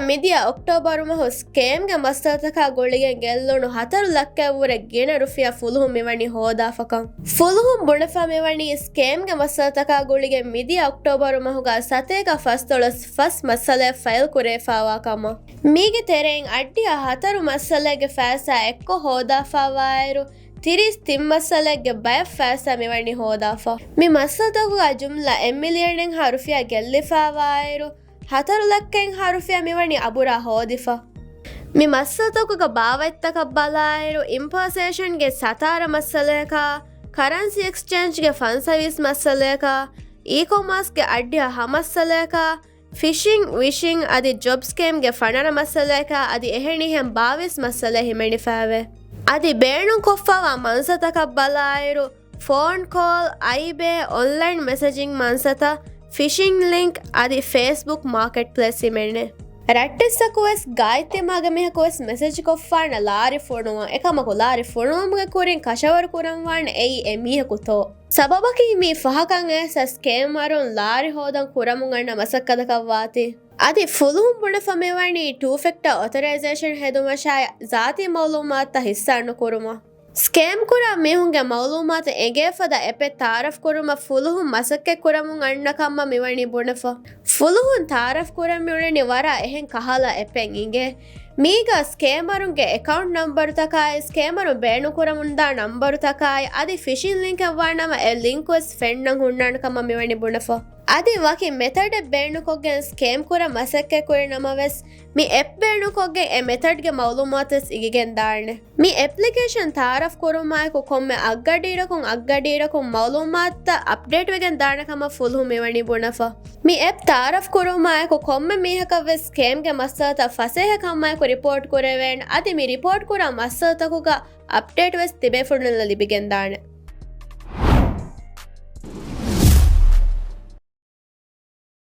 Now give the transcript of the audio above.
ಮಿದಿಯ October ಮಹು ಸ್ಕೇಮ್ಗೆ ಮಸ್ತತಕ ಗೊಳಿಗೆ ಗೆಲ್ಲೋಣು 4 ಲಕ್ಷ ಊರೆ ಗೆನ ರುಫಿಯ ಫುಲ್ಹುಂ ಮಿವಣಿ ಹೋದಾಫಕಂ ಫುಲ್ಹುಂ ಬುಣಫ ಮಿವಣಿ ಸ್ಕೇಮ್ಗೆ ಮಸ್ತತಕ ಗೊಳಿಗೆ ಮಿದಿಯ ಅಕ್ಟೋಬರ್ ಮಹುಗ ಸತೇಗ ಫಸ್ತೊಳಸ್ ಫಸ್ ಮಸಲೆ ಫೈಲ್ ಕುರೇಫಾವಾಕಮ ಮೀಗೆ ತೆರೆಂಗ್ ಅಡ್ಡಿಯ 4 ಮಸಲೆಗೆ ಫಾಸಾ ಎಕ್ಕೊ ಹೋದಾಫಾವಾಯರು ತಿರಿಸ್ ತಿಮ್ಮಸಲೆಗೆ ಬಯ ಫಾಸಾ ಮಿವಣಿ ಹೋದಾಫಾ ಮಿ ಮಸತಗುಗ ಜುಮ್ಲಾ ಎಮಿಲಿಯನೆಂ ಹರುಫಿಯ ಗೆಲ್ಲಿಫಾವಾಯರು 4 ಲಕ್ಷೆಂ ಹರುಫಿಯ ಮಿವಣಿ ಅಬುರ ಹೋದಿಫಾ ಮಿ ಮಸತಗುಗ ಬಾವೈತ್ತಕ ಬಲಾಯರು ಇಂಪೋಸೇಷನ್ಗೆ ಸತಾರ ಮಸಲೆಕ ಕರೆನ್ಸಿ ಎಕ್ಸ್ಚೇಂಜ್ಗೆ ಫಂಡ್ ಸರ್ವಿಸ್ ಮಸಲೆಕ ಇ ಕಾಮರ್ಸ್ಗೆ ಅಡ್ಡಿಯ ಹಮಸಲೆಕ ಫಿಶಿಂಗ್ ವಿಶಿಂಗ್ ಅದಿ ಜಾಬ್ ಸ್ಕೇಮ್ಗೆ ಫಣರ ಮಸಲೆಕ ಅದಿ ಎಹೆಣಿಹೆಂ 22 ಮಸಲೆ ಹಿಮೆಣಿಫಾವೆ ಅದಿ ಬೇಣು ಕೊಫ್ಫವ ಮನ್ಸತಕ ಬಲಾಯರು ಫೋನ್ ಕಾಲ್ ಐಬೆ ಆನ್ಲೈನ್ ಮೆಸೇಜಿಂಗ್ ಮನ್ಸತ ಫಿಶಿಂಗ್ ಲಿಂಕ್ ಅದಿ ಫೇಸ್ಬುಕ್ ಮಾರ್ಕೆಟ್ ಪ್ಲೇಸ್ ಹಿಮೆಣೆ ರಟ್ಟಿಸಕುವೆಸ್ ಗಾಯ್ತೆ ಮಾಗಮೆಹಕುವೆಸ್ ಮೆಸೇಜ್ ಕೊಫ್ಫಾಣ ಲಾರಿ ಫೋಣುವ ಎಕಮಕು ಲಾರಿ ಫೋಣುವಮ್ಗೆ ಕೂರಿನ್ ಕಶವರ್ ಕುರಂವಾಣ ಎಯಿ ಎಮೀಹಕುತೋ ಸಬಬಕಿ ಮೀ ಫಹಕಂ ಏಸ ಸ್ಕೇಮ್ ಮರುನ್ ಲಾರಿ ಹೋದಂ ಕುರಮುಂಗಣ್ಣ ಮಸಕ್ಕದಕವ್ವಾತಿ ಅದಿ ಫುಲ್ಹುಂ ಬುಣಫ ಮಿವಣಿ 2 ಫ್ಯಾಕ್ಟರ್ ಆಥರೈಸೇಷನ್ ಹೆದುಮಶಾಯ ಜಾತಿ ಮೌಲೂಮಾತ ಹಿಸ್ಸಾಣ್ಣು ಕುರುಮ ಸ್ಕೇಮ್ ಕುರ ಮಿಹುಂಗೆ ಮೌಲೂಮಾತ ಎಗೇಫದ ಎಪೆ ತಾರಫ್ ಕುರುಮ ಫುಲ್ಹುಂ ಮಸಕ್ಕೆ ಕುರಮುಂ ಅಣ್ಣಕಮ್ಮ ಮಿವಣಿ ಬುಣಫ ಫುಲ್ಹುಂ ತಾರಫ್ ಕುರಂ ಮಿವಣಿ ವರ ಎಹೆಂ ಕಹಲ ಎಪೆಂ ಇಂಗೆ ಮೀಗ ಸ್ಕೇಮರುಂಗೆ ಅಕೌಂಟ್ ನಂಬರ್ ತಕಾಯ್ ಸ್ಕೇಮರು ಬೇಣು ಕುರಮುಂದ ನಂಬರು ತಕಾಯ್ ಅದಿ ಫಿಶಿಂಗ್ ಲಿಂಕ್ ಅವ್ವಾಣಮ ಎ ಲಿಂಕ್ ವೆಸ್ ಫೆಂಡ್ನಂ ಹುಣ್ಣಾಣಕಮ್ಮ ಮಿವಣಿ ಬುಣಫ ಅದಿ ವಕಿ ಮೆಥಡ್ ಬೇಣು ಕೊಗ್ಗೆ ಸ್ಕೇಮ್ ಕುರ ಮಸಕ್ಕೆ ಕುರಿ ನಮವೆಸ್ ಮಿ ಎಪ್ ಬೇಣು ಕೊಗ್ಗೆ ಎ ಮೆಥಡ್ಗೆ ಮೌಲೂಮಾತಸ್ ಇಗಿಗೆನ್ ದಾಣೆ ಮಿ ಅಪ್ಲಿಕೇಶನ್ ತಾರಫ್ ಕುರುಮಾಯಕು ಕೊಮ್ಮೆ ಅಗ್ಗಡೀರಕುಂ ಮೌಲೂಮಾತ ಅಪ್ಡೇಟ್ ವೆಗೆನ್ ದಾಣಕಮ ಫುಲ್ಹು ಮಿವಣಿ ಬುಣಫ ಮಿ ಎಪ್ ತಾರಫ್ ಕುರುಮಾಯಕು ಕೊಮ್ಮೆ ಮೀಹಕವೆಸ್ ಸ್ಕೇಮ್ಗೆ ಮಸ್ಸತ ಫಸೇಹ ಕಮ್ಮಾಯಕು ರಿಪೋರ್ಟ್ ಕುರೆವೇಣ್ ಅದಿ ಮಿ ರಿಪೋರ್ಟ್ ಕುರ ಮಸ್ಸತಕುಗ ಅಪ್ಡೇಟ್ ವೆಸ್ ತಿಬೆ ಫುಣ್ಣಲ ಲಿಬಿಗೆನ್ ದಾಣೆ